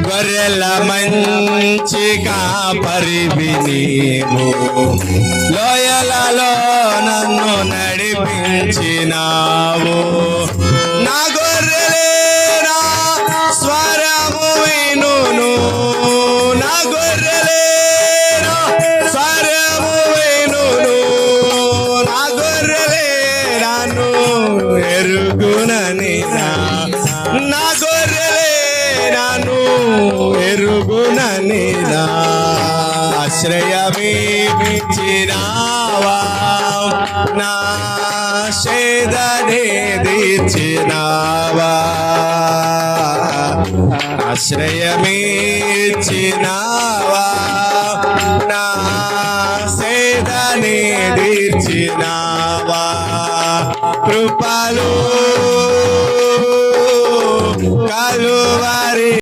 గొర్రెల మంచి కాపరివి నీవు, లోయలలో నన్ను నడిపించినావు. నా గొర్రెలే నా స్వరము వినును, నా గొర్రెలే నా స్వరము వినును, నా గొర్రెలే నన్ను ఎరుగునని, నా గొర్రెలే నన్ను ఎరుగునని. ఆశ్రయమీచినావా, నా సేదనే తీర్చినావా, ఆశ్రయమీచినావా, నా సేదనే తీర్చినావా. కృపలు కలువరి